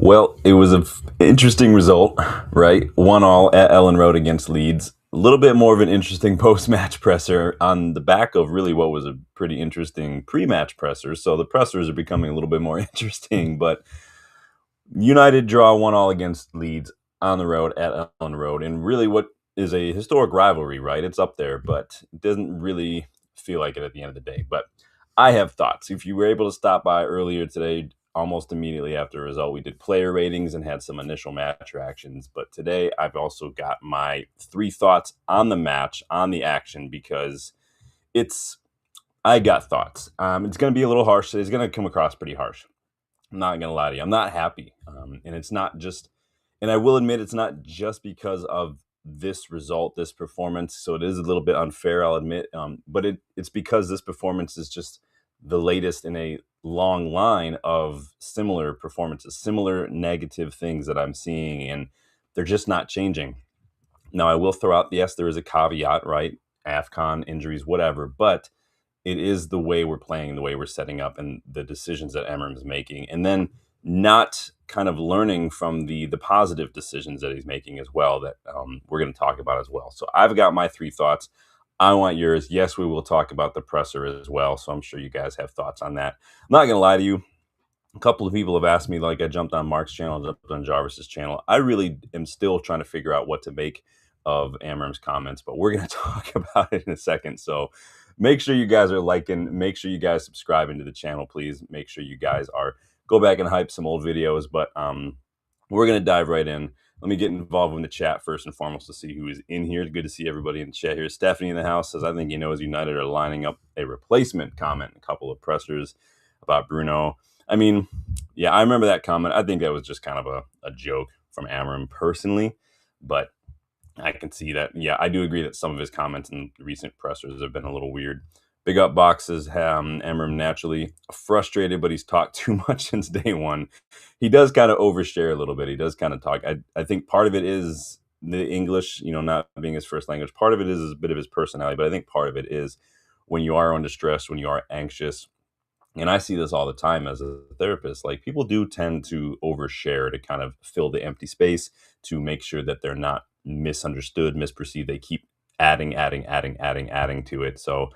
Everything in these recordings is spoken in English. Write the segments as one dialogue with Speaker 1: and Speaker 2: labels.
Speaker 1: Well, it was an interesting result, right? 1-1 at Elland Road against Leeds. A little bit more of an interesting post-match presser on the back of really what was a pretty interesting pre-match presser. So the pressers are becoming a little bit more interesting. But United draw 1-1 against Leeds on the road at Elland Road, and really what is a historic rivalry, right? It's up there, but it doesn't really feel like it at the end of the day. But I have thoughts. If you were able to stop by earlier today, almost immediately after the result, we did player ratings and had some initial match reactions. But today, I've also got my three thoughts on the match, on the action, because it's. I got thoughts. It's going to be a little harsh. It's going to come across pretty harsh. I'm not going to lie to you. I'm not happy. And it's not just, and I will admit, it's not just because of this result, this performance. So it is a little bit unfair, I'll admit. But it's because this performance is just the latest in a long line of similar performances, similar negative things that I'm seeing, and they're just not changing. Now, I will throw out, yes, there is a caveat, right? AFCON, injuries, whatever, but it is the way we're playing, the way we're setting up, and the decisions that Amorim is making, and then not kind of learning from the positive decisions that he's making as well that we're going to talk about as well. So I've got my three thoughts. I want yours. Yes, we will talk about the presser as well, so I'm sure you guys have thoughts on that. I'm not going to lie to you. A couple of people have asked me, like I jumped on Mark's channel, jumped on Jarvis's channel. I really am still trying to figure out what to make of Amorim's comments, but we're going to talk about it in a second. So make sure you guys are liking, make sure you guys subscribing to the channel, please. Make sure you guys are go back and hype some old videos, but we're going to dive right in. Let me get involved in the chat first and foremost to see who is in here. It's good to see everybody in the chat here. Stephanie in the house says, I think he knows United are lining up a replacement. Comment, a couple of pressers about Bruno. I mean, yeah, I remember that comment. I think that was just kind of a joke from Amorim personally, but I can see that. Yeah, I do agree that some of his comments in recent pressers have been a little weird. Big Up Boxes, Amorim naturally frustrated, but he's talked too much since day one. He does kind of overshare a little bit. He does kind of talk. I think part of it is the English, not being his first language. Part of it is a bit of his personality, but I think part of it is when you are under stress, when you are anxious. And I see this all the time as a therapist. Like, people do tend to overshare to kind of fill the empty space, to make sure that they're not misunderstood, misperceived. They keep adding to it. So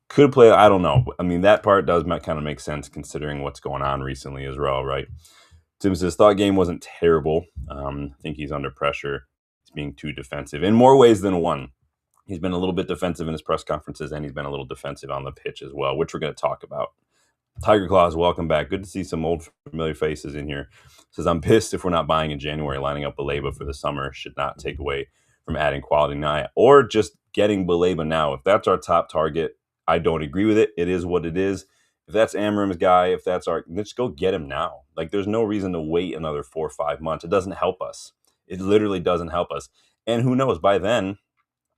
Speaker 1: could play, I don't know. I mean, that part does kind of make sense considering what's going on recently as well, right? Tim says, thought game wasn't terrible. I think he's under pressure. He's being too defensive in more ways than one. He's been a little bit defensive in his press conferences, and he's been a little defensive on the pitch as well, which we're going to talk about. Tiger Claws, welcome back. Good to see some old familiar faces in here. Says, I'm pissed if we're not buying in January. Lining up Baleba for the summer should not take away from adding quality now, or just getting Baleba now. If that's our top target, I don't agree with it. It is what it is. If that's Amorim's guy, if that's let's go get him now. Like, there's no reason to wait another 4 or 5 months. It doesn't help us. It literally doesn't help us. And who knows, by then,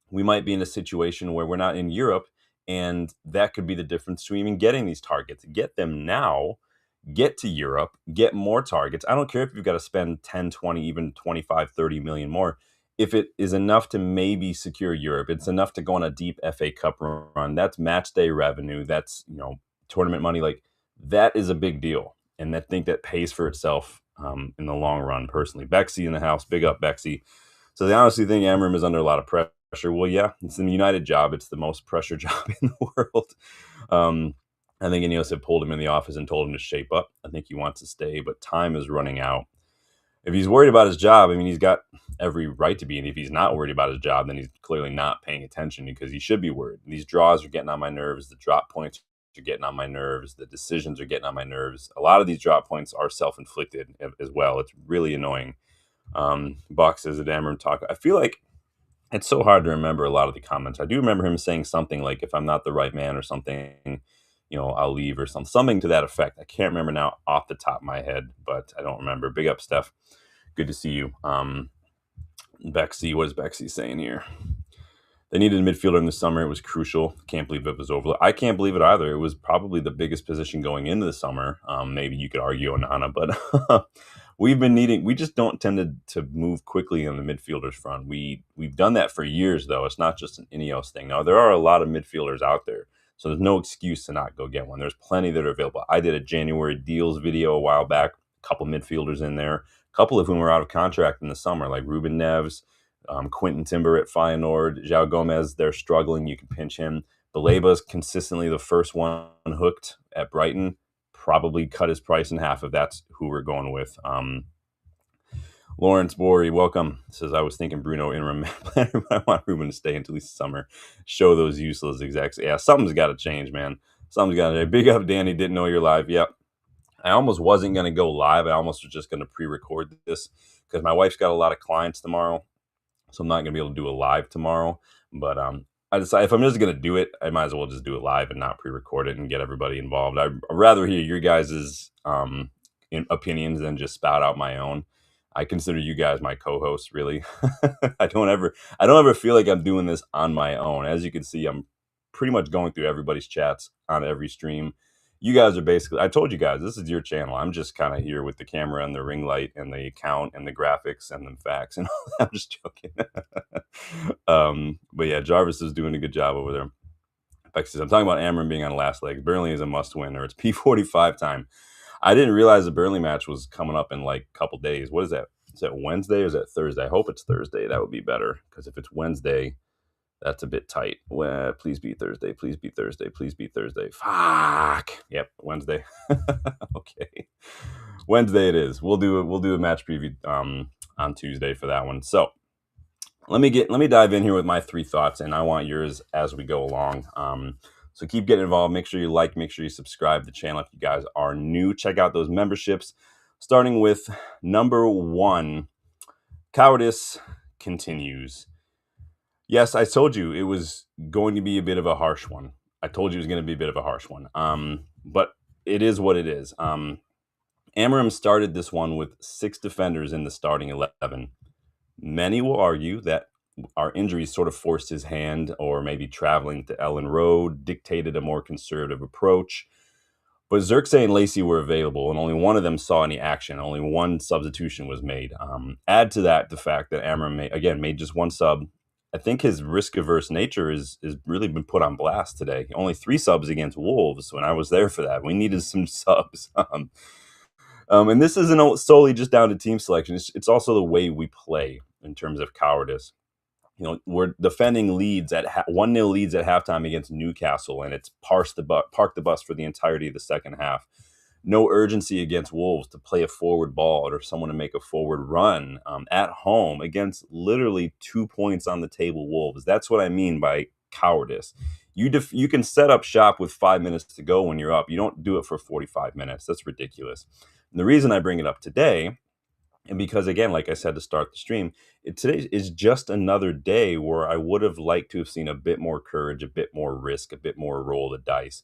Speaker 1: we might be in a situation where we're not in Europe, and that could be the difference between even getting these targets. Get them now, get to Europe, get more targets. I don't care if you've got to spend 10, 20, even 25, 30 million more. If it is enough to maybe secure Europe, it's enough to go on a deep FA Cup run. That's match day revenue. That's, tournament money. Like, that is a big deal. And I think that pays for itself in the long run, personally. Bexy in the house. Big up, Bexy. So they honestly think Amorim is under a lot of pressure. Well, yeah, it's the United job. It's the most pressure job in the world. I think Ineos have pulled him in the office and told him to shape up. I think he wants to stay, but time is running out. If he's worried about his job, I mean, he's got every right to be. And if he's not worried about his job, then he's clearly not paying attention, because he should be worried. These draws are getting on my nerves. The drop points are getting on my nerves. The decisions are getting on my nerves. A lot of these drop points are self-inflicted as well. It's really annoying. Buck says, Amorim talk. I feel like it's so hard to remember a lot of the comments. I do remember him saying something like, if I'm not the right man or something, I'll leave, or something to that effect. I can't remember now off the top of my head, but I don't remember. Big up, Steph. Good to see you. Bexy, what is Bexy saying here? They needed a midfielder in the summer. It was crucial. Can't believe it was over. I can't believe it either. It was probably the biggest position going into the summer. Maybe you could argue Onana, but we just don't tend to move quickly on the midfielders front. We've done that for years, though. It's not just an Ineos thing. Now, there are a lot of midfielders out there, so there's no excuse to not go get one. There's plenty that are available. I did a January deals video a while back. a couple midfielders in there, a couple of whom are out of contract in the summer, like Ruben Neves, Quentin Timber at Feyenoord, João Gomez. They're struggling. You can pinch him. Baleba's consistently the first one hooked at Brighton. Probably cut his price in half if that's who we're going with. Lawrence Bory, welcome. Says, I was thinking Bruno in planner, but I want Ruben to stay until at least summer. Show those useless execs. Yeah, something's got to change, man. Something's got to change. Big up, Danny. Didn't know you're live. Yep. I almost wasn't going to go live. I almost was just going to pre-record this because my wife's got a lot of clients tomorrow. So I'm not going to be able to do a live tomorrow. But I decided if I'm just going to do it, I might as well just do it live and not pre-record it and get everybody involved. I'd rather hear your guys' opinions than just spout out my own. I consider you guys my co-hosts, really. I don't ever feel like I'm doing this on my own. As you can see, I'm pretty much going through everybody's chats on every stream. You guys are basically, I told you guys, this is your channel. I'm just kind of here with the camera and the ring light and the account and the graphics and the facts. And I'm just joking. But yeah, Jarvis is doing a good job over there. I'm talking about Amorim being on last leg. Burnley is a must win, or it's P45 time. I didn't realize the Burnley match was coming up in like a couple days. What is that? Is that Wednesday or is that Thursday? I hope it's Thursday. That would be better, because if it's Wednesday, that's a bit tight. Well, please be Thursday. Please be Thursday. Please be Thursday. Fuck. Yep, Wednesday. Okay, Wednesday it is. We'll do a match preview on Tuesday for that one. So let me dive in here with my 3 thoughts, and I want yours as we go along. So keep getting involved. Make sure you like, make sure you subscribe to the channel if you guys are new. Check out those memberships. Starting with number 1, Cowardice continues. Yes, I told you it was going to be a bit of a harsh one. But it is what it is. Amorim started this one with 6 defenders in the starting 11. Many will argue that our injuries sort of forced his hand, or maybe traveling to Elland Road dictated a more conservative approach. But Xerxes and Lacey were available, and only one of them saw any action. Only one substitution was made. Add to that the fact that Amorim made just 1 sub. I think his risk-averse nature is really been put on blast today. Only 3 subs against Wolves when I was there for that. We needed some subs. And this isn't solely just down to team selection. It's also the way we play in terms of cowardice. You know, we're defending Leeds at 1-0 leads at halftime against Newcastle, and it's park the bus for the entirety of the second half. No urgency against Wolves to play a forward ball or someone to make a forward run at home against literally 2 points on the table Wolves. That's what I mean by cowardice. You can set up shop with 5 minutes to go when you're up. You don't do it for 45 minutes. That's ridiculous. And the reason I bring it up today, and because, again, like I said to start the stream, today is just another day where I would have liked to have seen a bit more courage, a bit more risk, a bit more roll the dice.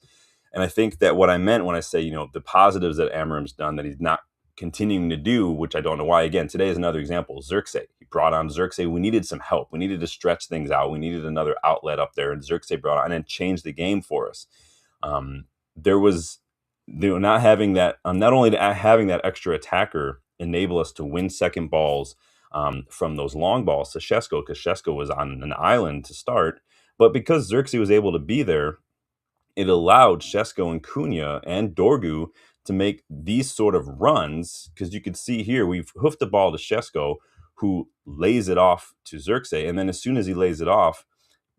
Speaker 1: And I think that what I meant when I say, the positives that Amorim's done that he's not continuing to do, which I don't know why. Again, today is another example. Xerxes. He brought on Xerxes. We needed some help. We needed to stretch things out. We needed another outlet up there. And Xerxes brought on and changed the game for us. Not having that, not only having that extra attacker enable us to win second balls from those long balls to Šeško, because Šeško was on an island to start. But because Xerxes was able to be there, it allowed Šeško and Cunha and Dorgu to make these sort of runs, because you can see here, we've hoofed the ball to Šeško, who lays it off to Xerxes, and then as soon as he lays it off,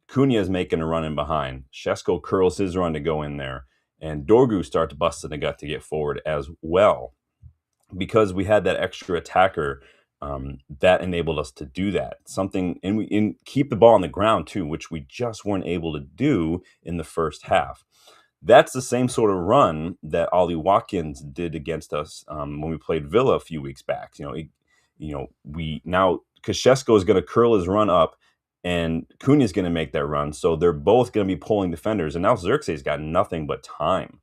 Speaker 1: Cunha is making a run in behind. Šeško curls his run to go in there, and Dorgu starts to bust in the gut to get forward as well. Because we had that extra attacker, that enabled us to do that. And keep the ball on the ground too, which we just weren't able to do in the first half. That's the same sort of run that Ollie Watkins did against us when we played Villa a few weeks back. Because Šeško is going to curl his run up, and Cunha is going to make that run. So they're both going to be pulling defenders, and now Xerxes got nothing but time.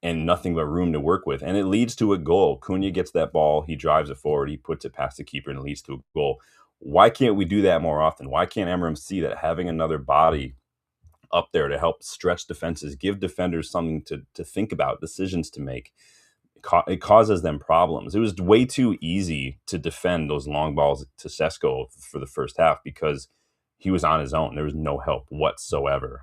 Speaker 1: And nothing but room to work with. And it leads to a goal. Cunha gets that ball, he drives it forward, he puts it past the keeper, and it leads to a goal. Why can't we do that more often? Why can't Amorim see that having another body up there to help stretch defenses, give defenders something to think about, decisions to make? It causes them problems. It was way too easy to defend those long balls to Šeško for the first half because he was on his own. There was no help whatsoever.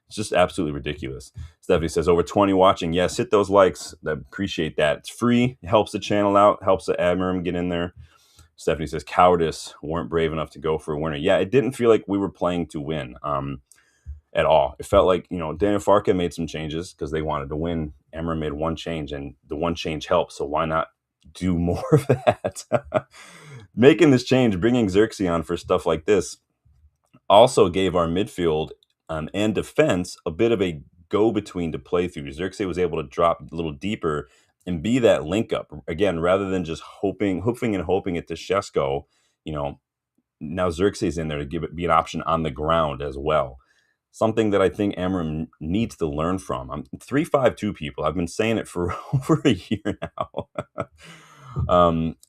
Speaker 1: It's just absolutely ridiculous. Stephanie says, over 20 watching. Yes, hit those likes. I appreciate that. It's free. It helps the channel out. Helps the Amorim get in there. Stephanie says, Cowardice weren't brave enough to go for a winner. Yeah, it didn't feel like we were playing to win at all. It felt like, Daniel Farke made some changes because they wanted to win. Amorim made one change, and the one change helped. So why not do more of that? Making this change, bringing Xerxes on for stuff like this, also gave our midfield and defense a bit of a go-between to play through. Xerxes was able to drop a little deeper and be that link up again, rather than just hoping it to Shesko. Now Xerxes in there to be an option on the ground as well. Something that I think Amorim needs to learn from. I'm 3-5-2 people. I've been saying it for over a year now.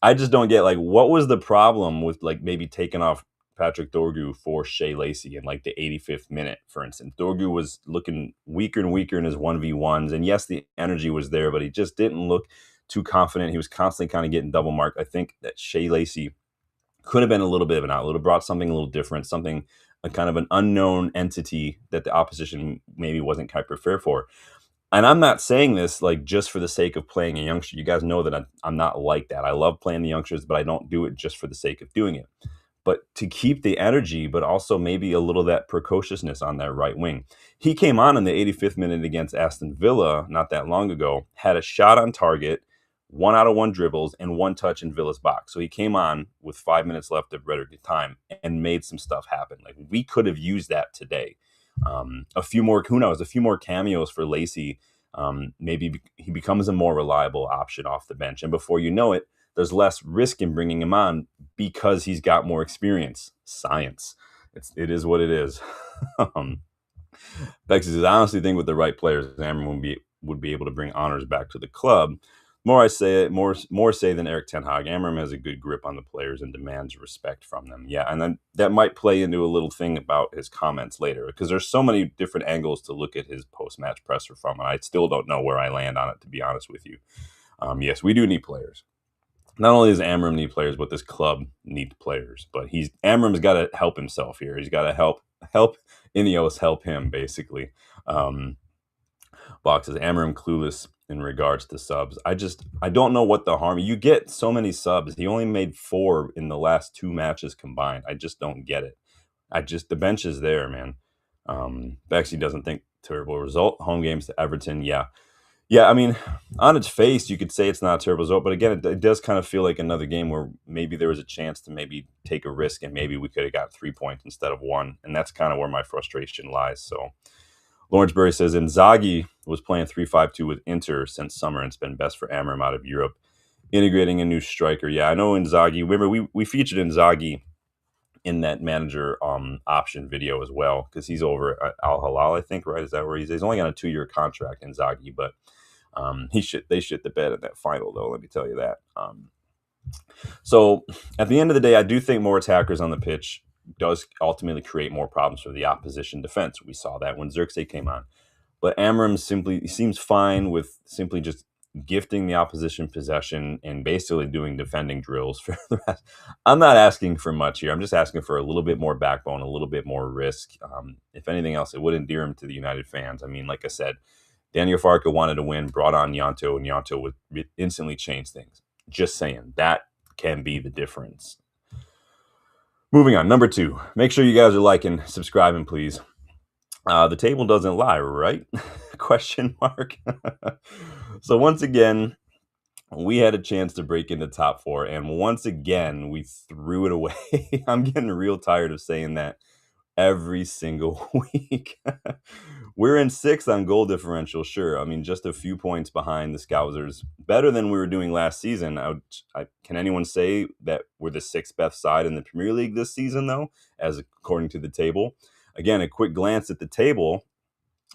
Speaker 1: I just don't get, like, what was the problem with, like, maybe taking off Patrick Dorgu for Shea Lacey in, like, the 85th minute, for instance. Dorgu was looking weaker and weaker in his 1v1s, and yes, the energy was there, but he just didn't look too confident. He was constantly kind of getting double marked. I think that Shea Lacey could have been a little bit of an outlet, have brought something a little different, something, a kind of an unknown entity that the opposition maybe wasn't quite prepared for. And I'm not saying this like just for the sake of playing a youngster. You guys know that I'm not like that. I love playing the youngsters, but I don't do it just for the sake of doing it. But to keep the energy, but also maybe a little of that precociousness on that right wing. He came on in the 85th minute against Aston Villa not that long ago, had a shot on target, 1 out of 1 dribbles, and 1 touch in Villa's box. So he came on with 5 minutes left of Rhetoric time and made some stuff happen. Like, we could have used that today. A few more, who knows, a few more cameos for Lacey. Maybe he becomes a more reliable option off the bench. And before you know it, there's less risk in bringing him on because he's got more experience. Science. It is what it is. Bex says, I honestly think with the right players, Amorim would be able to bring honors back to the club. More I say it, more say than Eric Ten Hag. Amorim has a good grip on the players and demands respect from them. Yeah, and then that might play into a little thing about his comments later, because there's so many different angles to look at his post-match presser from, and I still don't know where I land on it, to be honest with you. Yes, we do need players. Not only does Amorim need players, but this club needs players. But Amorim's got to help himself here. He's got to help Ineos help him, basically. Box says, Amorim clueless in regards to subs. I don't know what the harm. You get so many subs. He only made 4 in the last 2 matches combined. I just don't get it. The bench is there, man. Bexy doesn't think terrible result. Home games to Everton, yeah. Yeah, I mean, on its face, you could say it's not a terrible result, but again, it does kind of feel like another game where maybe there was a chance to maybe take a risk, and maybe we could have got 3 points instead of 1, and that's kind of where my frustration lies. So, Lawrence Berry says, Inzaghi was playing 3-5-2 with Inter since summer, and it's been best for Amorim out of Europe. Integrating a new striker. Yeah, I know Inzaghi. Remember, we featured Inzaghi in that manager option video as well, because he's over at Al Hilal, I think, right? Is that where he's? He's only got a 2-year contract, Inzaghi, but they shit the bed in that final, though. Let me tell you that. So at the end of the day, I do think more attackers on the pitch does ultimately create more problems for the opposition defense. We saw that when Xerxes came on. But Amorim seems fine with simply just gifting the opposition possession and basically doing defending drills for the rest. I'm not asking for much here. I'm just asking for a little bit more backbone, a little bit more risk. If anything else, it would endear him to the United fans. I mean, like I said, Daniel Farke wanted to win, brought on Gnonto, and Gnonto would instantly change things. Just saying, that can be the difference. Moving on, number 2. Make sure you guys are liking, subscribing, please. The table doesn't lie, right? Question mark. So once again, we had a chance to break into top 4, and once again, we threw it away. I'm getting real tired of saying that every single week. We're in 6th on goal differential, sure. I mean, just a few points behind the Scousers. Better than we were doing last season. Can anyone say that we're the 6th best side in the Premier League this season, though, as according to the table? Again, a quick glance at the table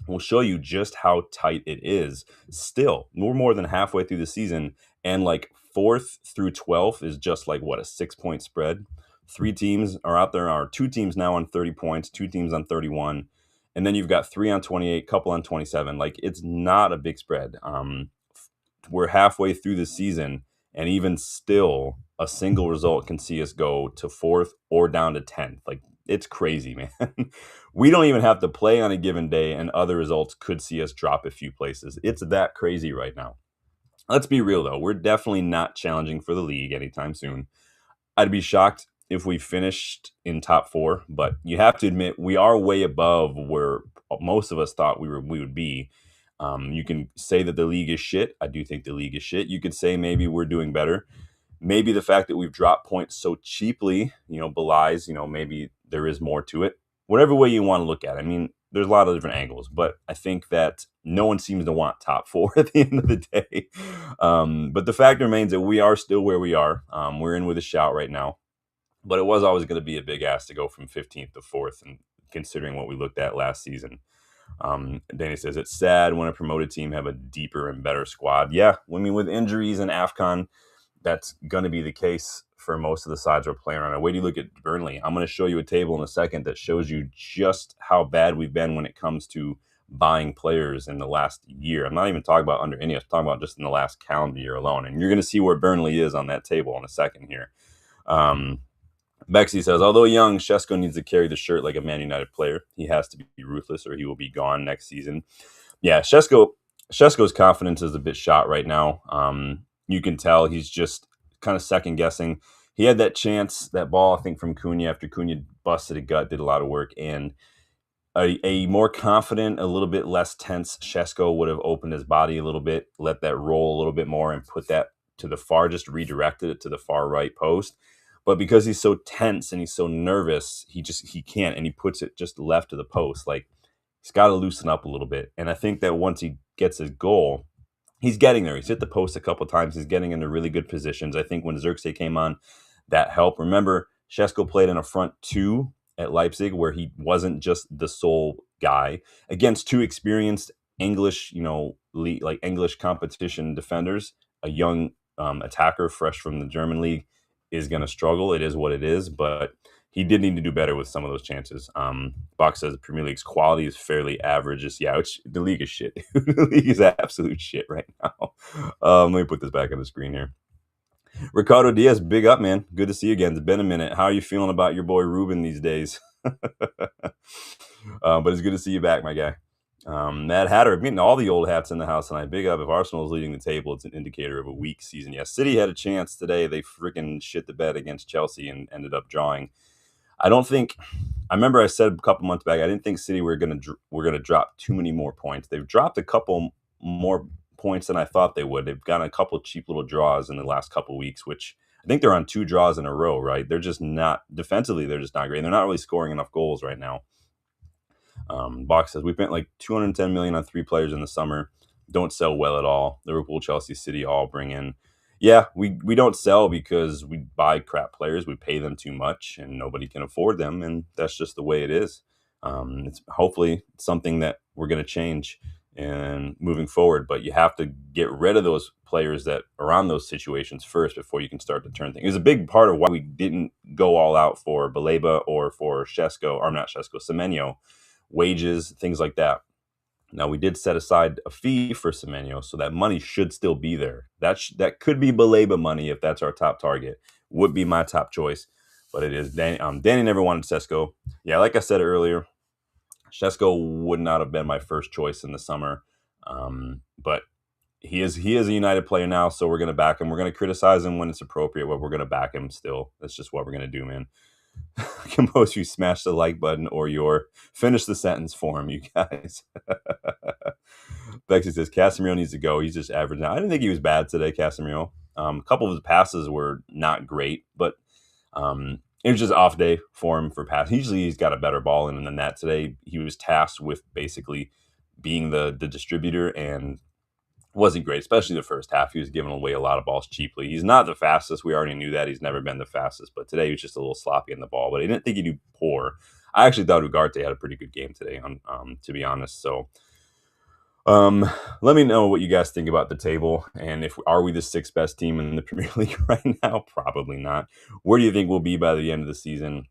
Speaker 1: will show you just how tight it is. Still, we're more than halfway through the season, and like 4th through 12th is just like, what, a 6-point spread? 3 teams are out there, are 2 teams now on 30 points, 2 teams on 31, and then you've got 3 on 28, couple on 27. Like, it's not a big spread. We're halfway through the season, and even still, a single result can see us go to 4th or down to 10th. Like, It's crazy, man. We don't even have to play on a given day, and other results could see us drop a few places. It's that crazy right now. Let's be real, though. We're definitely not challenging for the league anytime soon. I'd be shocked if we finished in top four, but you have to admit we are way above where most of us thought we would be. You can say that the league is shit. I do think the league is shit. You could say maybe we're doing better. Maybe the fact that we've dropped points so cheaply, belies, maybe there is more to it. Whatever way you want to look at it. I mean, there's a lot of different angles, but I think that no one seems to want top four at the end of the day. But the fact remains that we are still where we are. We're in with a shout right now, but it was always going to be a big ask to go from 15th to 4th, and considering what we looked at last season. Danny says it's sad when a promoted team have a deeper and better squad. Yeah, I mean, with injuries and AFCON, that's going to be the case for most of the sides we're playing on. Wait till you look at Burnley. I'm going to show you a table in a second that shows you just how bad we've been when it comes to buying players in the last year. I'm not even talking about under Ineos. I'm talking about just in the last calendar year alone. And you're going to see where Burnley is on that table in a second here. Bexy says, although young, Shesko needs to carry the shirt like a Man United player. He has to be ruthless or he will be gone next season. Yeah, Shesko's confidence is a bit shot right now. You can tell he's just kind of second guessing. He had that chance, that ball, I think, from Cunha after Cunha busted a gut, did a lot of work. And a more confident, a little bit less tense Shesko would have opened his body a little bit, let that roll a little bit more and put that to the far, just redirected it to the far right post. But because he's so tense and he's so nervous, he can't, and he puts it just left of the post. Like, he's got to loosen up a little bit. And I think that once he gets his goal, he's getting there. He's hit the post a couple of times. He's getting into really good positions. I think when Xerxes came on, that helped. Remember, Shesko played in a front two at Leipzig where he wasn't just the sole guy against two experienced English, like English competition defenders. A young attacker fresh from the German league is going to struggle. It is what it is, but he did need to do better with some of those chances. Box says the Premier League's quality is fairly average. The league is shit. The league is absolute shit right now. Let me put this back on the screen here. Ricardo Diaz, big up, man. Good to see you again. It's been a minute. How are you feeling about your boy Ruben these days? But it's good to see you back, my guy. Mad Hatter, I'm getting all the old hats in the house tonight. Big up. If Arsenal is leading the table, it's an indicator of a weak season. Yeah, City had a chance today. They freaking shit the bed against Chelsea and ended up drawing. I remember I said a couple months back, I didn't think City were gonna drop too many more points. They've dropped a couple more points than I thought they would. They've gotten a couple of cheap little draws in the last couple of weeks, which I think they're on 2 draws in a row, right? They're just not defensively. They're just not great. They're not really scoring enough goals right now. Box says we spent like 210 million on 3 players in the summer. Don't sell well at all. Liverpool, Chelsea, City all bring in. Yeah, we don't sell because we buy crap players. We pay them too much, and nobody can afford them, and that's just the way it is. It's hopefully something that we're going to change and moving forward. But you have to get rid of those players that are on those situations first before you can start to turn things. It was a big part of why we didn't go all out for Baleba or for Semenyo, wages, things like that. Now, we did set aside a fee for Semenyo, so that money should still be there. That could be Baleba money if that's our top target. Would be my top choice, but it is Danny. Danny never wanted Sesko. Yeah, like I said earlier, Sesko would not have been my first choice in the summer, but he is a United player now, so we're going to back him. We're going to criticize him when it's appropriate, but we're going to back him still. That's just what we're going to do, man. Compose, you smash the like button or finish the sentence for him, you guys. Bexy says Casemiro needs to go. He's just average now. I didn't think he was bad today, Casemiro. A couple of his passes were not great, but it was just off day for him for pass. Usually he's got a better ball in than that. Today he was tasked with basically being the distributor and wasn't great, especially the first half. He was giving away a lot of balls cheaply. He's not the fastest. We already knew that. He's never been the fastest, but today he was just a little sloppy in the ball. But I didn't think he'd do poor. I actually thought Ugarte had a pretty good game today, to be honest. So let me know what you guys think about the table, and are we the 6th best team in the Premier League right now? Probably not. Where do you think we'll be by the end of the season?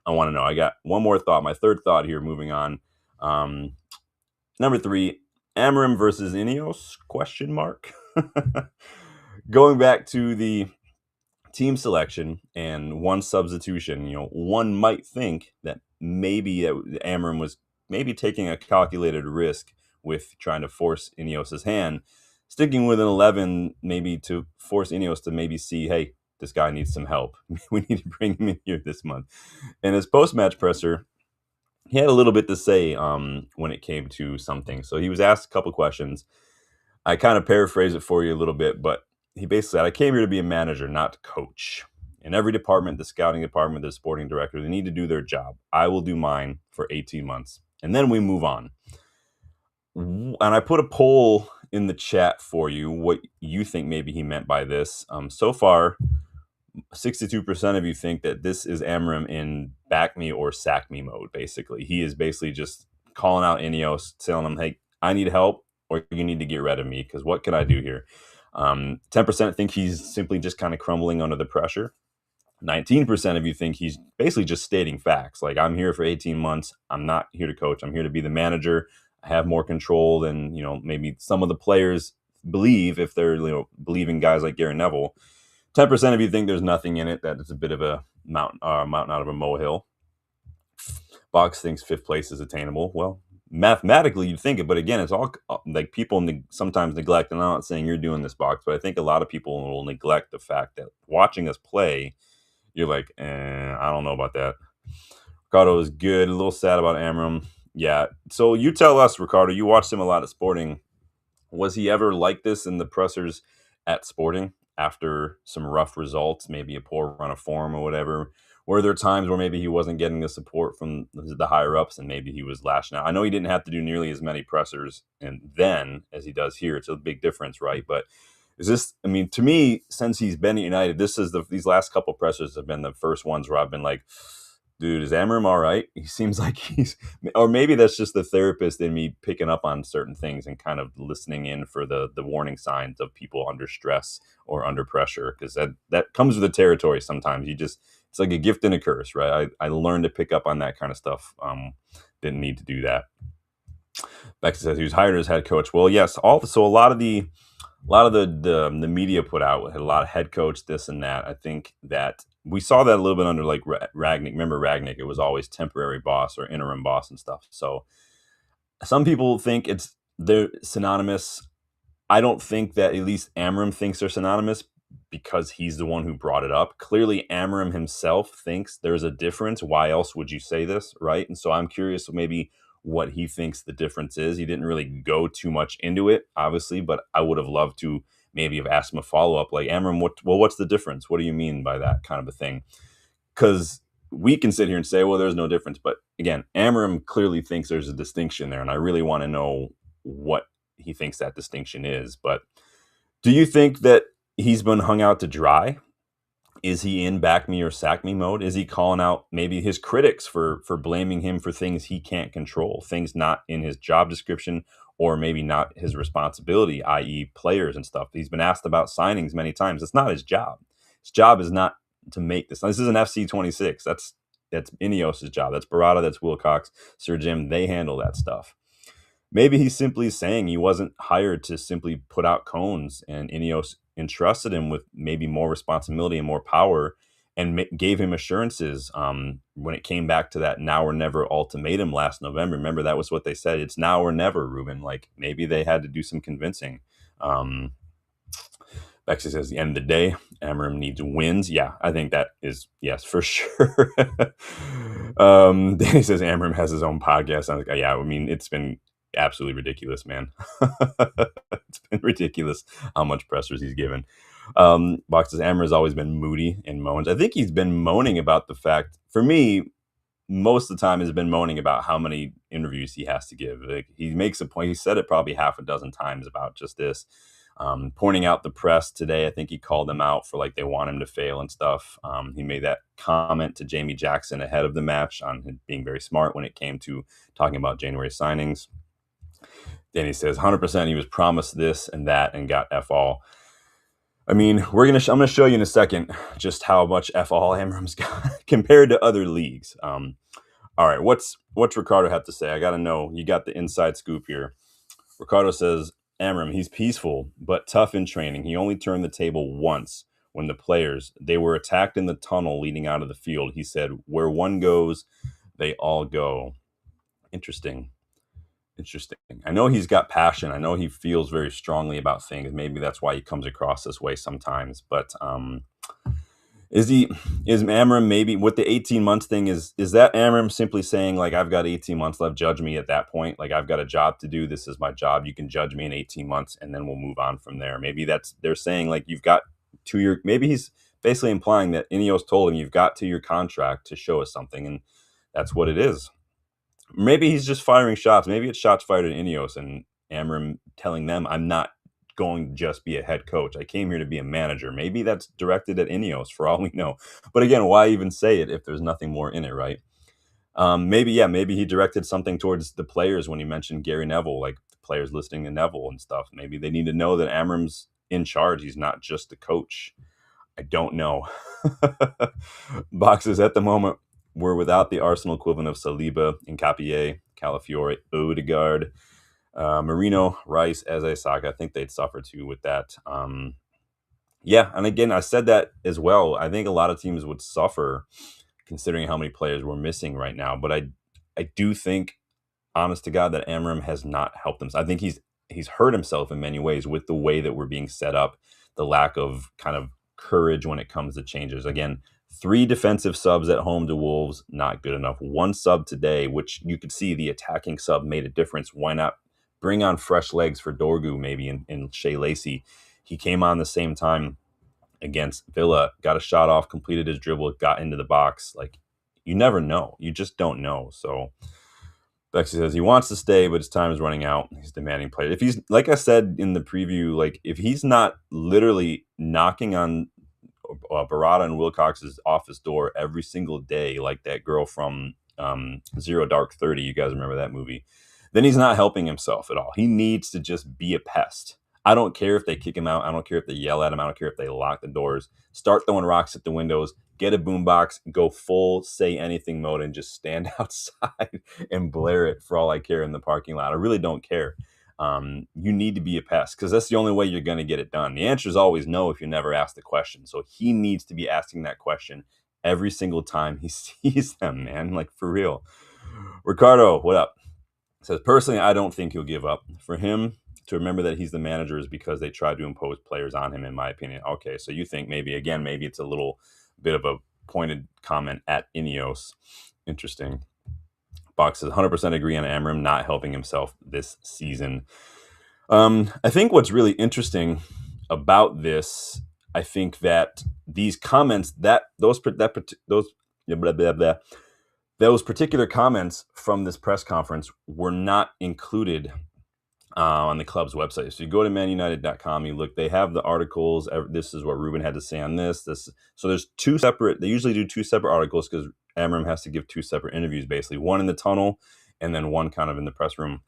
Speaker 1: I want to know. I got one more thought. My third thought here. Moving on. Number 3. Amorim versus Ineos? Question mark. Going back to the team selection and one substitution, one might think that maybe Amorim was maybe taking a calculated risk with trying to force Ineos's hand, sticking with an 11, maybe to force Ineos to maybe see, hey, this guy needs some help. We need to bring him in here this month. And his post-match presser, he had a little bit to say when it came to something. So he was asked a couple questions. I kind of paraphrase it for you a little bit, but he basically said, I came here to be a manager, not to coach. In every department, the scouting department, the sporting director, they need to do their job. I will do mine for 18 months, and then we move on. And I put a poll in the chat for you, what you think maybe he meant by this. So far, 62% of you think that this is Amorim in back me or sack me mode, basically. He is basically just calling out Ineos, telling them, hey, I need help, or you need to get rid of me, because what can I do here? 10% think he's simply just kind of crumbling under the pressure. 19% of you think he's basically just stating facts. Like, I'm here for 18 months. I'm not here to coach. I'm here to be the manager. I have more control than, maybe some of the players believe, if they're, believing guys like Gary Neville. 10% of you think there's nothing in it, that it's a bit of a mountain out of a molehill. Box thinks 5th place is attainable. Well, mathematically you'd think it, but again, it's all like people sometimes neglect, and I'm not saying you're doing this, Box, but I think a lot of people will neglect the fact that watching us play, you're like, I don't know about that. Ricardo is good, a little sad about Amorim. Yeah, so you tell us, Ricardo, you watched him a lot at Sporting. Was he ever like this in the pressers at Sporting after some rough results, maybe a poor run of form or whatever? Were there times where maybe he wasn't getting the support from the higher ups and maybe he was lashing out? I know he didn't have to do nearly as many pressers and then as he does here. It's a big difference, right? But is this, to me, since he's been at United, these last couple pressers have been the first ones where I've been like, dude, is Amorim all right? He seems like or maybe that's just the therapist in me picking up on certain things and kind of listening in for the warning signs of people under stress or under pressure, because that comes with the territory sometimes. It's like a gift and a curse, right? I learned to pick up on that kind of stuff. Didn't need to do that. Becky says he was hired as head coach. Well, yes, so a lot of the media put out had a lot of head coach, this and that. I think that we saw that a little bit under like Ragnick. Remember Ragnick? It was always temporary boss or interim boss and stuff. So some people think they're synonymous. I don't think that at least Amorim thinks they're synonymous, because he's the one who brought it up. Clearly, Amorim himself thinks there's a difference. Why else would you say this, right? And so I'm curious maybe what he thinks the difference is. He didn't really go too much into it, obviously, but I would have loved to maybe have asked him a follow-up, like, Amorim, what's the difference? What do you mean by that kind of a thing? Because we can sit here and say, well, there's no difference. But again, Amorim clearly thinks there's a distinction there, and I really want to know what he thinks that distinction is. But do you think that he's been hung out to dry? Is he in back me or sack me mode? Is he calling out maybe his critics for blaming him for things he can't control, things not in his job description, or maybe not his responsibility, i.e. players and stuff? He's been asked about signings many times. It's not his job. His job is not to make this. This is an FC26. That's Ineos' job. That's Barada, that's Wilcox, Sir Jim. They handle that stuff. Maybe he's simply saying he wasn't hired to simply put out cones, and Ineos entrusted him with maybe more responsibility and more power, and gave him assurances when it came back to that now or never ultimatum last November. Remember, that was what they said. It's now or never, Ruben. Like, maybe they had to do some convincing. Bexley says, the end of the day, Amorim needs wins. Yeah, I think that is, yes, for sure. Danny says Amorim has his own podcast. I'm like, yeah, it's been absolutely ridiculous, man. It's been ridiculous how much pressers he's given. Box says Amorim has always been moody and moans. I think he's been moaning about the fact, for me, most of the time has been moaning about how many interviews he has to give. Like, he makes a point. He said it probably half a dozen times about just this. Pointing out the press today, I think he called them out for, like, they want him to fail and stuff. He made that comment to Jamie Jackson ahead of the match on him being very smart when it came to talking about January signings. Then he says 100% he was promised this and that and got F all. I'm gonna show you in a second just how much F all Amorim's got compared to other leagues. All right, what's Ricardo have to say? I gotta know. You got the inside scoop here. Ricardo says Amorim, he's peaceful but tough in training. He only turned the table once when the players, they were attacked in the tunnel leading out of the field. He said, where one goes, they all go. Interesting. Interesting. I know he's got passion. I know he feels very strongly about things. Maybe that's why he comes across this way sometimes. But is Amorim maybe with the 18 months thing? Is that Amorim simply saying like I've got 18 months left? Judge me at that point. Like I've got a job to do. This is my job. You can judge me in 18 months, and then we'll move on from there. Maybe they're saying like you've got 2 year. Maybe he's basically implying that Ineos told him you've got 2 year contract to show us something, and that's what it is. Maybe he's just firing shots. Maybe it's shots fired at Ineos and Amorim telling them, I'm not going to just be a head coach. I came here to be a manager. Maybe that's directed at Ineos for all we know. But again, why even say it if there's nothing more in it, right? Maybe he directed something towards the players when he mentioned Gary Neville, like the players listening to Neville and stuff. Maybe they need to know that Amorim's in charge. He's not just the coach. I don't know. Boxes at the moment, we're without the Arsenal equivalent of Saliba, Nkapie, Calafiore, Odegaard, Marino, Rice, Eze, Saka. I think they'd suffer too with that. And again, I said that as well. I think a lot of teams would suffer considering how many players we're missing right now. But I do think, honest to God, that Amorim has not helped them. I think he's hurt himself in many ways with the way that we're being set up, the lack of kind of courage when it comes to changes. Again, 3 defensive subs at home to Wolves, not good enough. 1 sub today, which you could see the attacking sub made a difference. Why not bring on fresh legs for Dorgu maybe in Shea Lacey? He came on the same time against Villa, got a shot off, completed his dribble, got into the box. Like, you never know. You just don't know. So Bexy says he wants to stay, but his time is running out. He's demanding play. If he's, like I said in the preview, like if he's not literally knocking on Barada and Wilcox's office door every single day, like that girl from Zero Dark 30, you guys remember that movie, then he's not helping himself at all. He needs to just be a pest. I don't care if they kick him out. I don't care if they yell at him. I don't care if they lock the doors. Start throwing rocks at the windows. Get a boombox. Go full say anything mode and just stand outside and blare it for all I care in the parking lot. I really don't care. You need to be a pest because that's the only way you're going to get it done. The answer is always no if you never ask the question. So he needs to be asking that question every single time he sees them, man. Like, for real. Ricardo, what up? Says, personally, I don't think he'll give up. For him to remember that he's the manager is because they tried to impose players on him, in my opinion. Okay, so you think maybe it's a little bit of a pointed comment at Ineos. Interesting. Box says 100% agree on Amorim not helping himself this season. I think what's really interesting about this, I think that these comments, those particular comments from this press conference were not included on the club's website. So you go to manunited.com, you look, they have the articles. This is what Ruben had to say on this. So there's 2 separate, they usually do 2 separate articles because Amorim has to give 2 separate interviews, basically. One in the tunnel and then one kind of in the press room.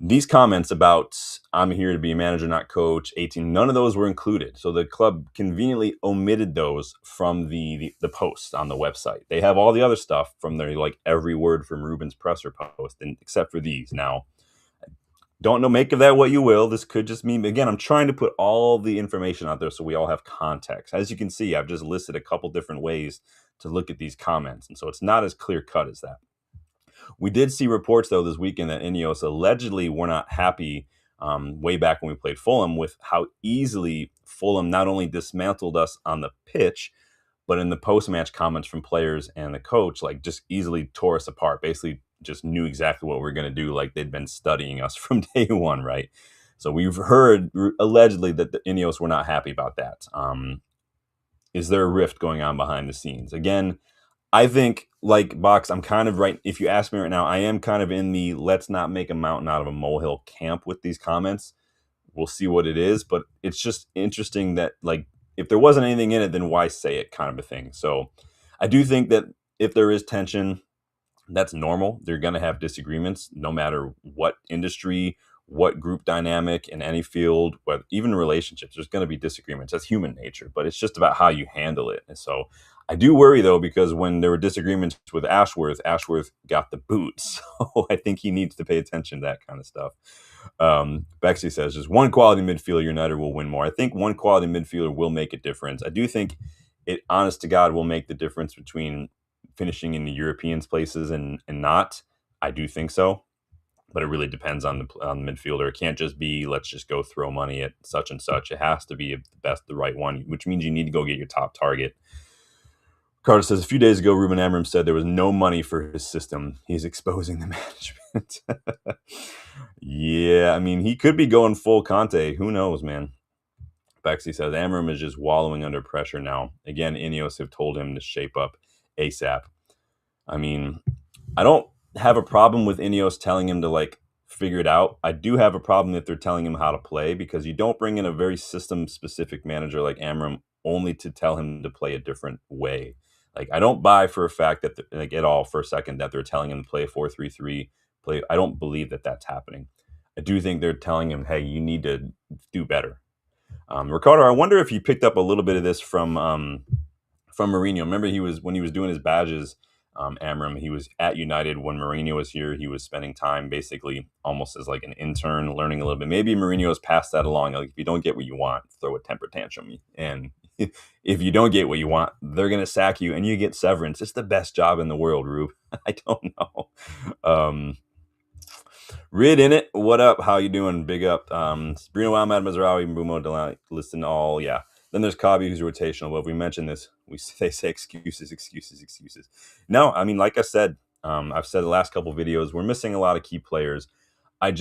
Speaker 1: These comments about I'm here to be a manager, not coach, 18, none of those were included. So the club conveniently omitted those from the post on the website. They have all the other stuff from their, like, every word from Ruben's presser post, and except for these. Now, don't know, make of that what you will. This could just mean, again, I'm trying to put all the information out there so we all have context. As you can see, I've just listed a couple different ways to look at these comments. And so it's not as clear cut as that. We did see reports, though, this weekend that Ineos allegedly were not happy way back when we played Fulham with how easily Fulham not only dismantled us on the pitch, but in the post-match comments from players and the coach, like, just easily tore us apart, basically just knew exactly what we were going to do, like they'd been studying us from day one, right? So we've heard, allegedly, that the Ineos were not happy about that. Is there a rift going on behind the scenes? Again, I think, like Box, I'm kind of right. If you ask me right now, I am kind of in the let's not make a mountain out of a molehill camp with these comments. We'll see what it is, but it's just interesting that, like, if there wasn't anything in it, then why say it, kind of a thing. So I do think that if there is tension, that's normal. They're going to have disagreements no matter what industry, what group dynamic in any field, what, even relationships, there's going to be disagreements. That's human nature, but it's just about how you handle it. And so I do worry, though, because when there were disagreements with Ashworth got the boot. So I think he needs to pay attention to that kind of stuff. Bexy says, just one quality midfielder, United will win more. I think one quality midfielder will make a difference. I do think it, honest to God, will make the difference between finishing in the Europeans places and not. I do think so, but it really depends on the midfielder. It can't just be let's just go throw money at such and such. It has to be the right one, which means you need to go get your top target. Carter says, a few days ago, Ruben Amorim said there was no money for his system. He's exposing the management. Yeah, I mean, he could be going full Conte. Who knows, man? Bexy says, Amorim is just wallowing under pressure now. Again, Ineos have told him to shape up ASAP. I mean, I don't have a problem with Ineos telling him to, like, figure it out. I do have a problem if they're telling him how to play, because you don't bring in a very system-specific manager like Amorim only to tell him to play a different way. Like, I don't buy for a fact that, like, at all for a second that they're telling him to play a 4-3-3, play. I don't believe that that's happening. I do think they're telling him, hey, you need to do better. Ricardo, I wonder if he picked up a little bit of this from Mourinho. Remember, when he was doing his badges, Amorim, he was at United when Mourinho was here. He was spending time basically almost as like an intern, learning a little bit. Maybe Mourinho has passed that along. Like, if you don't get what you want, throw a temper tantrum. And if you don't get what you want, they're going to sack you and you get severance. It's the best job in the world, Rube. I don't know. Rid in it. What up? How you doing? Big up. Bruno Ahmad Mazraoui, Mbumo Delay, listen all. Yeah. Then there's Kabi, who's rotational. But if we mentioned this, they say excuses. No, I mean, like I said, I've said the last couple videos, we're missing a lot of key players. I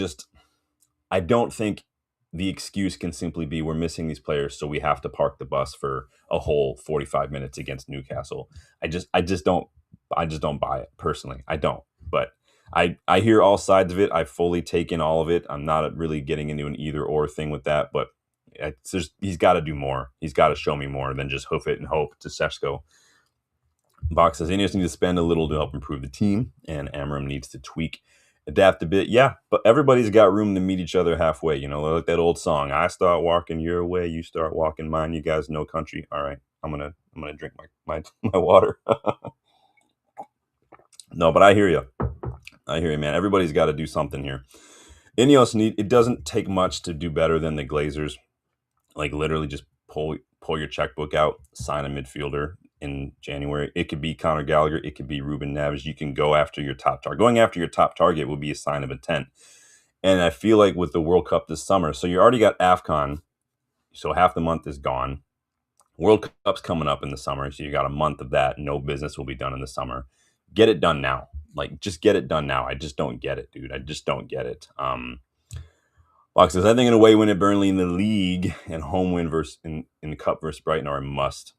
Speaker 1: don't think the excuse can simply be we're missing these players, so we have to park the bus for a whole 45 minutes against Newcastle. I just don't buy it personally. I don't. But I hear all sides of it. I fully take in all of it. I'm not really getting into an either or thing with that, but he's got to do more. He's got to show me more than just hoof it and hope to Seshko. Box says Ineos need to spend a little to help improve the team, and Amorim needs to adapt a bit. Yeah, but everybody's got room to meet each other halfway. You know, like that old song, I start walking your way, you start walking mine. You guys know country. All right, I'm gonna drink my water. No, but I hear you, man. Everybody's got to do something here. Ineos it doesn't take much to do better than the Glazers. Like, literally just pull your checkbook out, sign a midfielder in January. It could be Conor Gallagher. It could be Ruben Neves. You can go after your top target. Going after your top target will be a sign of intent. And I feel like with the World Cup this summer, so you already got AFCON, so half the month is gone. World Cup's coming up in the summer, so you got a month of that. No business will be done in the summer. Get it done now. Like, just get it done now. I just don't get it, dude. I just don't get it. Fox says, I think an away win at Burnley in the league and home win in the Cup versus Brighton are a must.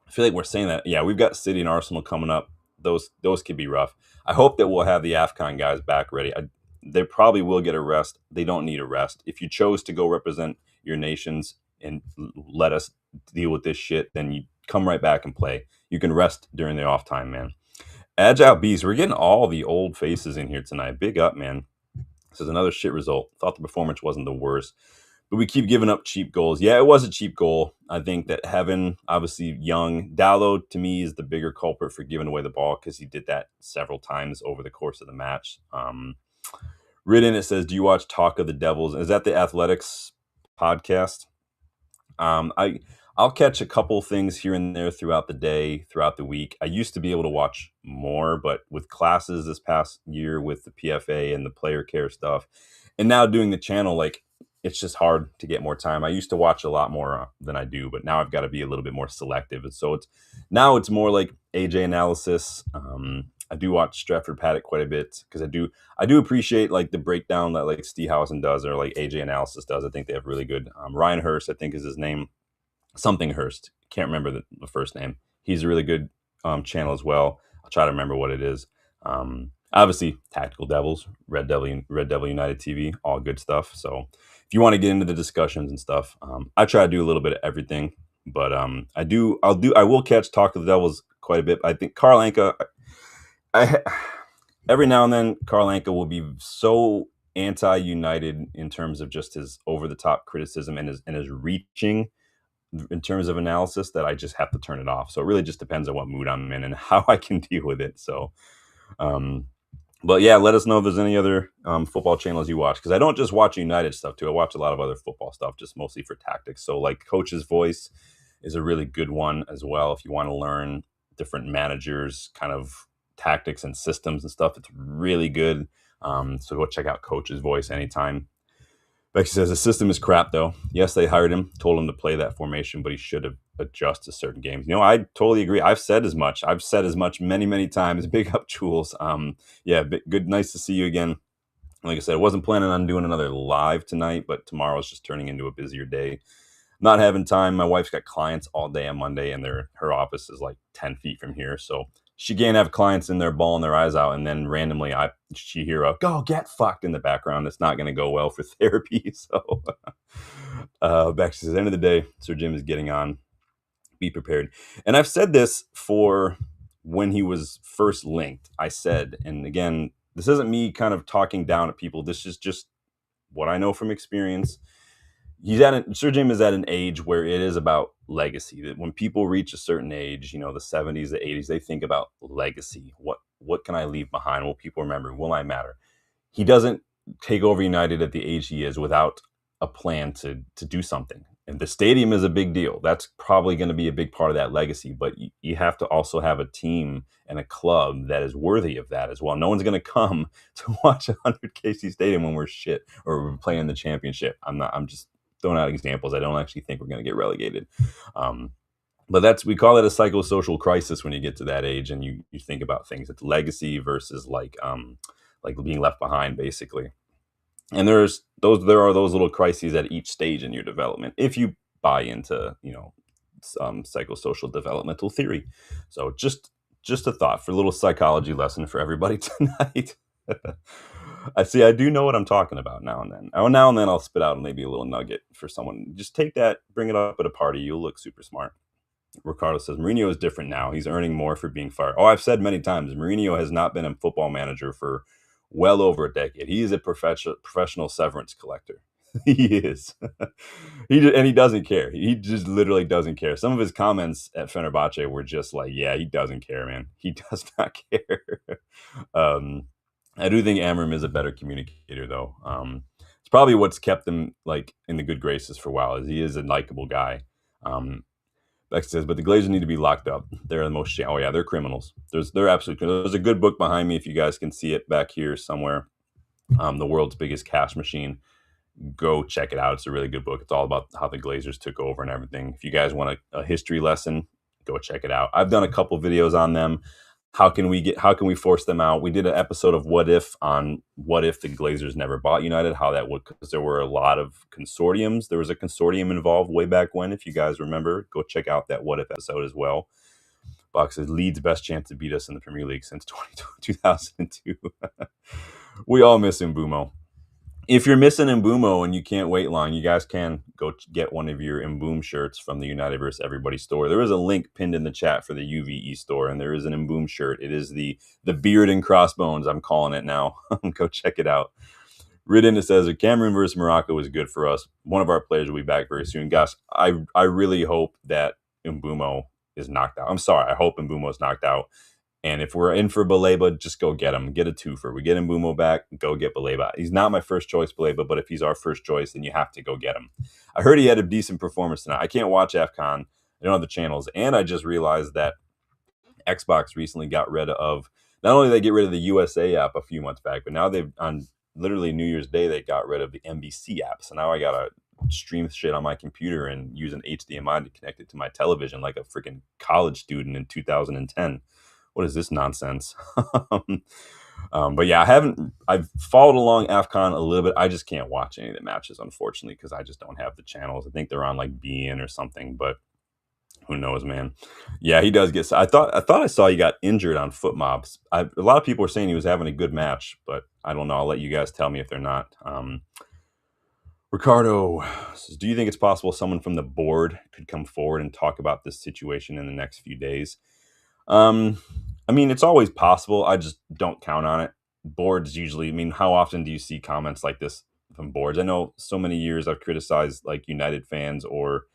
Speaker 1: I feel like we're saying that. Yeah, we've got City and Arsenal coming up. Those could be rough. I hope that we'll have the AFCON guys back ready. They probably will get a rest. They don't need a rest. If you chose to go represent your nations and let us deal with this shit, then you come right back and play. You can rest during the off time, man. Agile Beast, we're getting all the old faces in here tonight. Big up, man. This is another shit result. Thought the performance wasn't the worst, but we keep giving up cheap goals. Yeah, it was a cheap goal. I think that Heaven, obviously young. Dallo, to me, is the bigger culprit for giving away the ball because he did that several times over the course of the match. Written, it says, do you watch Talk of the Devils? Is that the Athletics podcast? I'll catch a couple things here and there throughout the day, throughout the week. I used to be able to watch more, but with classes this past year with the PFA and the player care stuff, and now doing the channel, like, it's just hard to get more time. I used to watch a lot more than I do, but now I've got to be a little bit more selective. And so it's more like AJ analysis. I do watch Stratford Paddock quite a bit because I do appreciate like the breakdown that like Steehausen does or like AJ analysis does. I think they have really good. Ryan Hurst, I think, is his name. Something Hurst. Can't remember the first name. He's a really good channel as well. I'll try to remember what it is. Obviously, Tactical Devils, Red Devil United TV, all good stuff. So if you want to get into the discussions and stuff, I try to do a little bit of everything. But I will catch Talk to the Devils quite a bit. I think Carl Anka, every now and then, Carl Anka will be so anti-United in terms of just his over-the-top criticism and his reaching in terms of analysis that I just have to turn it off. So it really just depends on what mood I'm in and how I can deal with it. So But yeah, let us know if there's any other football channels you watch, because I don't just watch United stuff too. I watch a lot of other football stuff, just mostly for tactics. So like Coach's Voice is a really good one as well if you want to learn different managers, kind of tactics and systems and stuff. It's really good. So go check out Coach's Voice anytime. Becky says the system is crap, though. Yes, they hired him, told him to play that formation, but he should have adjusted to certain games. I totally agree. I've said as much. I've said as much many, many times. Big up, Jules. Yeah, good. Nice to see you again. Like I said, I wasn't planning on doing another live tonight, but tomorrow's just turning into a busier day. Not having time. My wife's got clients all day on Monday, and her office is like 10 feet from here, so she can't have clients in there bawling their eyes out, and then randomly she hear a "go get fucked" in the background. It's not going to go well for therapy. So back to the end of the day, Sir Jim is getting on. Be prepared. And I've said this for when he was first linked. I said, and again, this isn't me kind of talking down at people. This is just what I know from experience. Sir Jim is at an age where it is about legacy. That when people reach a certain age, the 70s, the 80s, they think about legacy. What can I leave behind? Will people remember? Will I matter? He doesn't take over United at the age he is without a plan to do something. And the stadium is a big deal. That's probably going to be a big part of that legacy. But you have to also have a team and a club that is worthy of that as well. No one's going to come to watch 100 KC Stadium when we're shit or we're playing the championship. I'm just throwing out examples. I don't actually think we're going to get relegated. But we call it a psychosocial crisis when you get to that age and you think about things. It's legacy versus like being left behind, basically. And there are those little crises at each stage in your development if you buy into some psychosocial developmental theory. So just a thought for a little psychology lesson for everybody tonight. I do know what I'm talking about now and then. Now and then I'll spit out maybe a little nugget for someone. Just take that, bring it up at a party. You'll look super smart. Ricardo says Mourinho is different now. He's earning more for being fired. Oh, I've said many times, Mourinho has not been a football manager for well over a decade. He is a professional severance collector. He is. He doesn't care. He just literally doesn't care. Some of his comments at Fenerbahce were just like, yeah, he doesn't care, man. He does not care. um, I do think Amorim is a better communicator, though. It's probably what's kept him like in the good graces for a while. Is he is a likable guy. Bex says, but the Glazers need to be locked up. They're the most. Oh yeah, they're criminals. They're absolutely. There's a good book behind me if you guys can see it back here somewhere. The world's biggest cash machine. Go check it out. It's a really good book. It's all about how the Glazers took over and everything. If you guys want a history lesson, go check it out. I've done a couple videos on them. How can we force them out? We did an episode of What If on what if the Glazers never bought United, how that would, because there were a lot of consortiums. There was a consortium involved way back when, if you guys remember. Go check out that What If episode as well. Box says Leeds' best chance to beat us in the Premier League since 2002. We all miss Mbumo. If you're missing Mbumo and you can't wait long, you guys can go get one of your Mboom shirts from the United vs. Everybody store. There is a link pinned in the chat for the UVE store, and there is an Mboom shirt. It is the beard and crossbones, I'm calling it now. Go check it out. Ridden says, Cameroon versus Morocco is good for us. One of our players will be back very soon. Gosh, I really hope that Mbumo is knocked out. I'm sorry. I hope Mbumo is knocked out. And if we're in for Baleba, just go get him. Get a twofer. We get Mbumo back, go get Baleba. He's not my first choice, Baleba, but if he's our first choice, then you have to go get him. I heard he had a decent performance tonight. I can't watch AFCON. I don't have the channels. And I just realized that Xbox recently got rid of, not only did they get rid of the USA app a few months back, but now they've, on literally New Year's Day, they got rid of the NBC app. So now I got to stream shit on my computer and use an HDMI to connect it to my television like a freaking college student in 2010. What is this nonsense? But yeah, I've followed along AFCON a little bit. I just can't watch any of the matches, unfortunately, because I just don't have the channels. I think they're on like beIN or something, but who knows, man. Yeah, he does get, I thought I saw he got injured on Foot Mobs. A lot of people are saying he was having a good match, but I don't know. I'll let you guys tell me if they're not. Ricardo says, do you think it's possible someone from the board could come forward and talk about this situation in the next few days? I mean, it's always possible. I just don't count on it. Boards usually, I mean, how often do you see comments like this from boards? I know so many years I've criticized like United fans, or,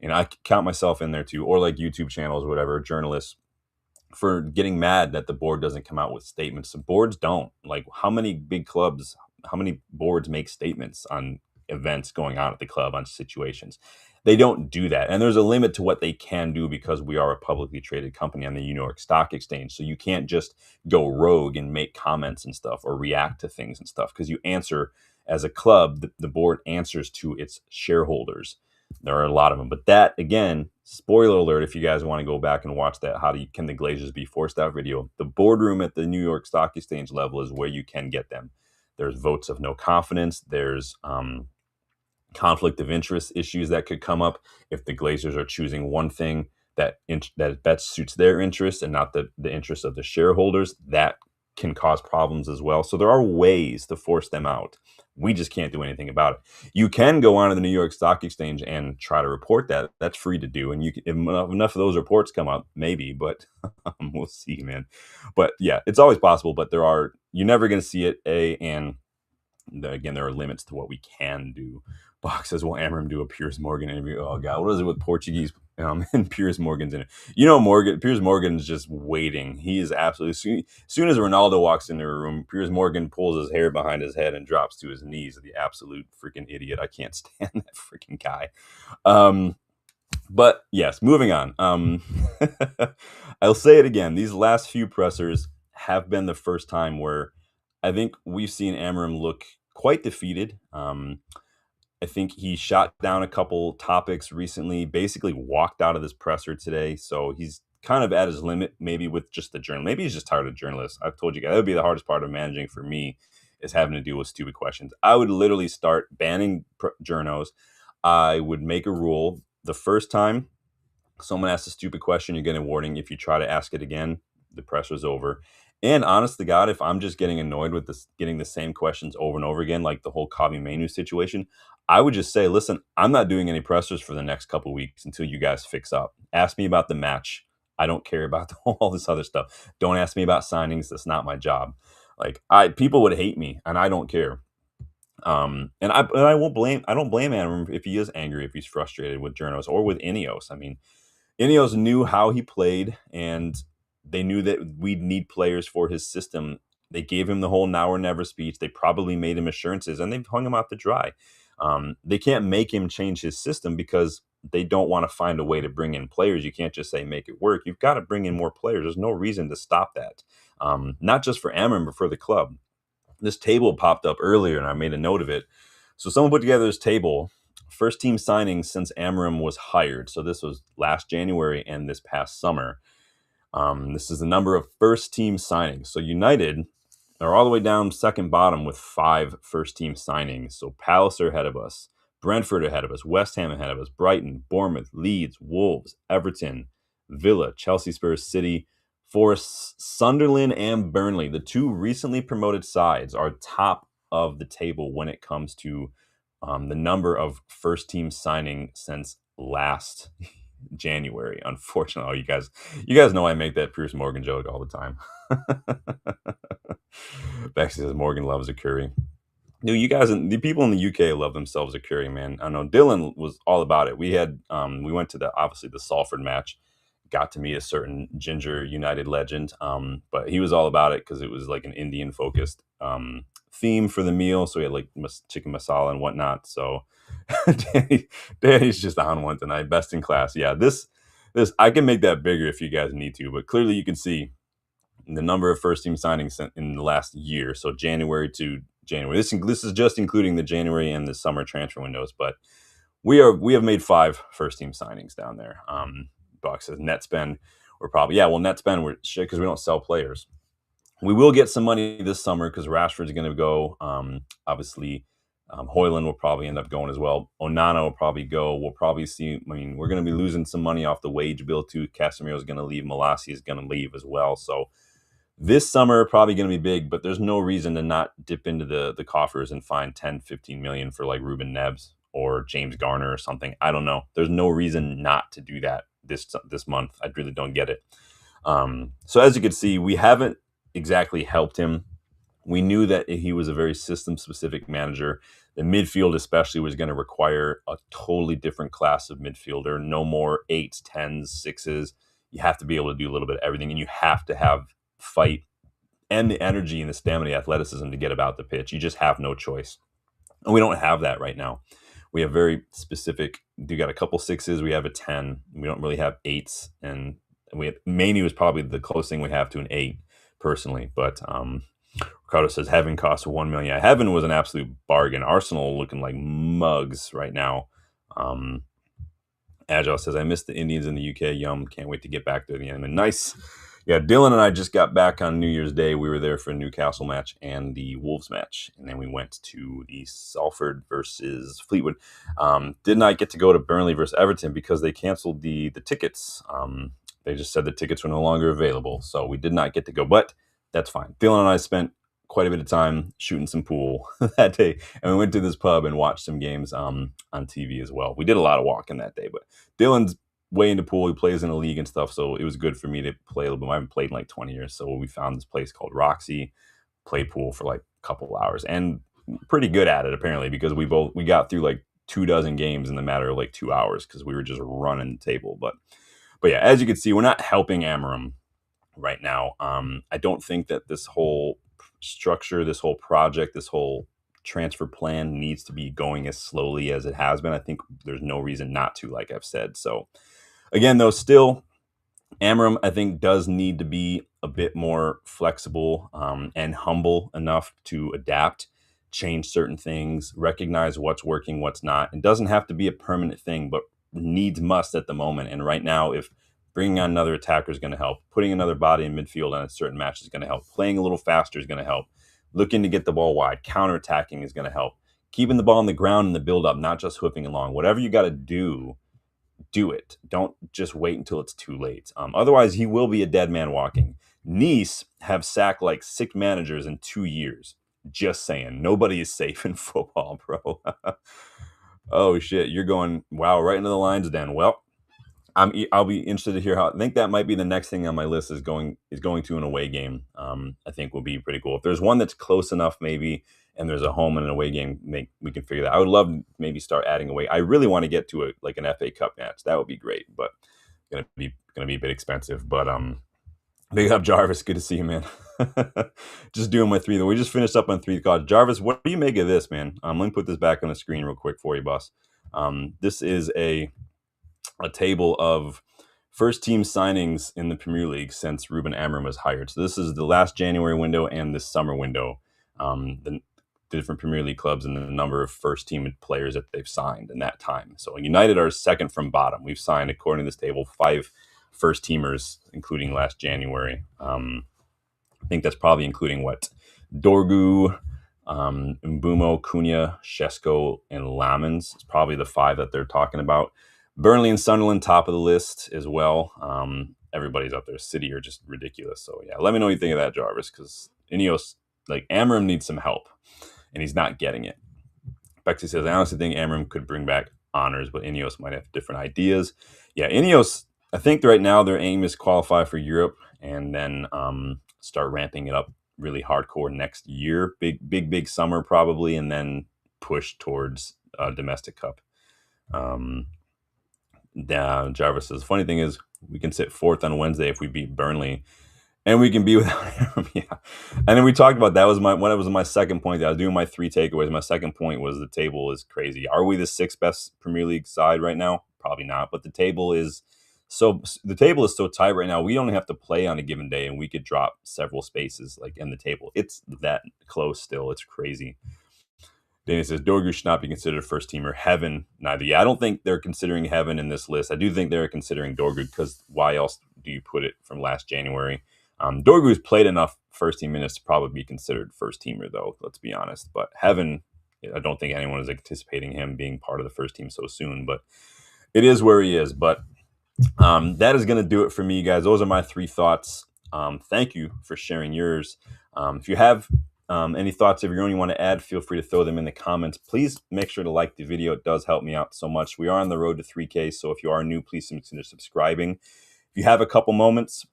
Speaker 1: and I count myself in there too, or like YouTube channels or whatever, journalists for getting mad that the board doesn't come out with statements. The boards don't. Like, how many big clubs, how many boards make statements on events going on at the club, on situations? They don't do that. And there's a limit to what they can do because we are a publicly traded company on the New York Stock Exchange. So you can't just go rogue and make comments and stuff or react to things and stuff, because you answer as a club, the board answers to its shareholders. There are a lot of them. But that, again, spoiler alert, if you guys want to go back and watch that, can the Glazers be forced out video? The boardroom at the New York Stock Exchange level is where you can get them. There's votes of no confidence. There's conflict of interest issues that could come up if the Glazers are choosing one thing that best suits their interest and not the interest of the shareholders. That can cause problems as well. So there are ways to force them out. We just can't do anything about it. You can go on to the New York Stock Exchange and try to report that. That's free to do. And if enough of those reports come up, maybe, but we'll see, man. But yeah, it's always possible, but you're never going to see it, and again, there are limits to what we can do. Box says, will Amorim do a Piers Morgan interview? Oh, God, what is it with Portuguese and Piers Morgan's in it? Piers Morgan's just waiting. He is absolutely, as soon as Ronaldo walks into a room, Piers Morgan pulls his hair behind his head and drops to his knees. The absolute freaking idiot. I can't stand that freaking guy. But yes, moving on. I'll say it again. These last few pressers have been the first time where I think we've seen Amorim look quite defeated. I think he shot down a couple topics recently, basically walked out of this presser today. So he's kind of at his limit, maybe with just the journal. Maybe he's just tired of journalists. I've told you guys, that would be the hardest part of managing for me, is having to deal with stupid questions. I would literally start banning journos. I would make a rule: the first time someone asks a stupid question, you're getting a warning. If you try to ask it again, the pressure's over. And honest to God, if I'm just getting annoyed with this, getting the same questions over and over again, like the whole Kavi Menu situation, I would just say, listen, I'm not doing any pressers for the next couple of weeks until you guys fix up. Ask me about the match. I don't care about all this other stuff. Don't ask me about signings. That's not my job. Like, people would hate me, and I don't care. And I won't blame. I don't blame Amorim if he is angry, if he's frustrated with journos or with Ineos. I mean, Ineos knew how he played, and they knew that we'd need players for his system. They gave him the whole now or never speech. They probably made him assurances, and they've hung him out to dry. They can't make him change his system because they don't want to find a way to bring in players. You can't just say make it work. You've got to bring in more players. There's no reason to stop that. Not just for Amorim, but for the club. This table popped up earlier, and I made a note of it. So someone put together this table: first team signings since Amorim was hired. So this was last January and this past summer. This is the number of first team signings. So United are all the way down second bottom with 5 first team signings. So Palace are ahead of us, Brentford ahead of us, West Ham ahead of us, Brighton, Bournemouth, Leeds, Wolves, Everton, Villa, Chelsea, Spurs, City, Forest, Sunderland, and Burnley. The 2 recently promoted sides are top of the table when it comes to the number of first team signing since last January. Unfortunately, you guys know I make that Piers Morgan joke all the time. Bex says Morgan loves a curry. Dude, the people in the UK love themselves a curry, man. I know Dylan was all about it. We went to obviously the Salford match, got to meet a certain Ginger United legend, but he was all about it because it was like an Indian focused theme for the meal. So we had like chicken masala and whatnot. So Danny's just on one tonight, best in class. Yeah, this I can make that bigger if you guys need to, but clearly you can see the number of first team signings in the last year. So January to January. This is just including the January and the summer transfer windows, but we have made 5 first team signings down there. Buck says net spend. Net spend we're shit because we don't sell players. We will get some money this summer because Rashford's going to go. Obviously, Hoyland will probably end up going as well. Onana will probably go. We'll probably see. I mean, we're going to be losing some money off the wage bill too. Casemiro's going to leave. Malassi is going to leave as well. So this summer probably going to be big, but there's no reason to not dip into the coffers and find 10, 15 million for like Ruben Neves or James Garner or something. I don't know. There's no reason not to do that this month. I really don't get it. So as you can see, we haven't exactly helped him. We knew that he was a very system-specific manager. The midfield especially was going to require a totally different class of midfielder. No more 8s, 10s, 6s. You have to be able to do a little bit of everything, and you have to have fight and the energy and the stamina, athleticism to get about the pitch. You just have no choice. And we don't have that right now. We have very specific, we got a couple sixes, we have a 10. We don't really have eights. And we have, Manu is probably the closest thing we have to an 8 personally. But Ricardo says Heaven costs 1 million. Yeah, Heaven was an absolute bargain. Arsenal looking like mugs right now. Agile says, I miss the Indians in the UK. Yum. Can't wait to get back there again. And nice. Yeah, Dylan and I just got back on New Year's Day. We were there for a Newcastle match and the Wolves match. And then we went to the Salford versus Fleetwood. Did not get to go to Burnley versus Everton because they canceled the tickets. They just said the tickets were no longer available. So we did not get to go, but that's fine. Dylan and I spent quite a bit of time shooting some pool that day. And we went to this pub and watched some games on TV as well. We did a lot of walking that day, but Dylan's way into pool. He plays in a league and stuff, so it was good for me to play a little bit. I haven't played in like 20 years, so we found this place called Roxy, play pool for like a couple of hours, and pretty good at it apparently, because we got through like 24 games in the matter of like 2 hours because we were just running the table. But yeah, as you can see, we're not helping Amorim right now. I don't think that this whole structure, this whole project, this whole transfer plan needs to be going as slowly as it has been. I think there's no reason not to, like I've said. So again, though, still, Amorim, I think, does need to be a bit more flexible and humble enough to adapt, change certain things, recognize what's working, what's not. It doesn't have to be a permanent thing, but needs must at the moment. And right now, if bringing on another attacker is going to help, putting another body in midfield on a certain match is going to help, playing a little faster is going to help, looking to get the ball wide, counterattacking is going to help, keeping the ball on the ground in the build-up, not just hoofing along. Whatever you got to do it. Don't just wait until it's too late. Otherwise, he will be a dead man walking. Nice have sacked like 6 managers in 2 years. Just saying. Nobody is safe in football, bro. Oh, shit. You're going, wow, right into the lines then. Well, I'll be interested to hear how. I think that might be the next thing on my list is going to an away game. I think will be pretty cool. If there's one that's close enough, maybe, and there's a home and an away game, we can figure that. I would love to maybe start adding away. I really want to get to an FA Cup match. That would be great, but gonna be a bit expensive. But big up Jarvis, good to see you, man. Just doing my 3 though. We just finished up on 3 cards. Jarvis, what do you make of this, man? Let me put this back on the screen real quick for you, boss. This is a table of first team signings in the Premier League since Ruben Amorim was hired. So this is the last January window and this summer window. The different Premier League clubs and the number of first team players that they've signed in that time. So United are second from bottom. We've signed, according to this table, 5 first teamers, including last January. I think that's probably including Dorgu, Mbumo, Cunha, Shesko, and Lamens. It's probably the 5 that they're talking about. Burnley and Sunderland, top of the list as well. Everybody's up there. City are just ridiculous. So yeah, let me know what you think of that, Jarvis, because Ineos, Amorim needs some help, and he's not getting it. Bexy says, I honestly think Amorim could bring back honors, but Ineos might have different ideas. Yeah, Ineos, I think right now their aim is qualify for Europe and then start ramping it up really hardcore next year. Big summer probably, and then push towards domestic cup. Jarvis says, funny thing is, we can sit 4th on Wednesday if we beat Burnley, and we can be without him. Yeah. And then we talked about that was my second point. I was doing my 3 takeaways. My second point was the table is crazy. Are we the 6th best Premier League side right now? Probably not. But the table is so tight right now. We only have to play on a given day, and we could drop several spaces in the table. It's that close still. It's crazy. Danny says, Dorgu should not be considered a first teamer. Heaven, neither. Yeah, I don't think they're considering Heaven in this list. I do think they're considering Dorgu because why else do you put it from last January? Dorgu's played enough first team minutes to probably be considered first teamer, though, let's be honest. But Heaven, I don't think anyone is anticipating him being part of the first team so soon. But it is where he is. But that is going to do it for me, guys. Those are my 3 thoughts. Thank you for sharing yours. If you have any thoughts of your own you want to add, feel free to throw them in the comments. Please make sure to like the video. It does help me out so much. We are on the road to 3K, so if you are new, please consider subscribing. If you have a couple moments,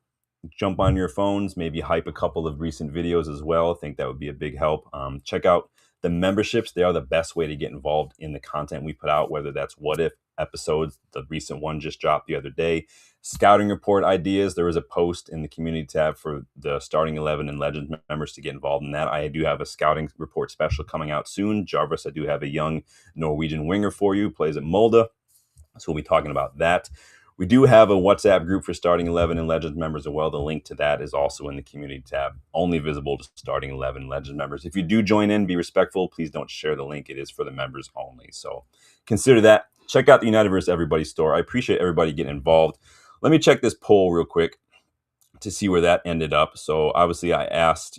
Speaker 1: jump on your phones, maybe hype a couple of recent videos as well. I think that would be a big help. Check out the memberships. They are the best way to get involved in the content we put out, whether that's What If, episodes. The recent one just dropped the other day. Scouting report ideas. There was a post in the community tab for the starting 11 and Legends members to get involved in that. I do have a scouting report special coming out soon. Jarvis, I do have a young Norwegian winger for you, plays at Molde. So we'll be talking about that. We do have a WhatsApp group for starting 11 and Legends members as well. The link to that is also in the community tab, only visible to starting 11 Legends members. If you do join in, be respectful. Please don't share the link. It is for the members only. So consider that. Check out the Unitedverse Everybody store. I appreciate everybody getting involved. Let me check this poll real quick to see where that ended up. So obviously I asked,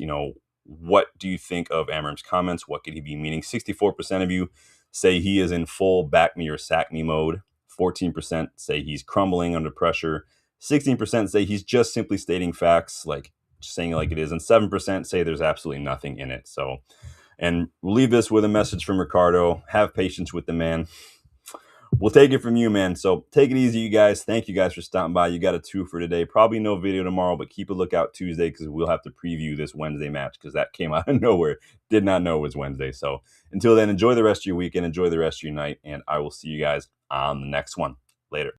Speaker 1: what do you think of Amorim's comments? What could he be meaning? 64% of you say he is in full back me or sack me mode. 14% say he's crumbling under pressure. 16% say he's just simply stating facts, like just saying it like it is. And 7% say there's absolutely nothing in it. So, and we'll leave this with a message from Ricardo. Have patience with the man. We'll take it from you, man. So take it easy, you guys. Thank you guys for stopping by. You got a 2 for today. Probably no video tomorrow, but keep a lookout Tuesday because we'll have to preview this Wednesday match because that came out of nowhere. Did not know it was Wednesday. So until then, enjoy the rest of your weekend. Enjoy the rest of your night. And I will see you guys on the next one. Later.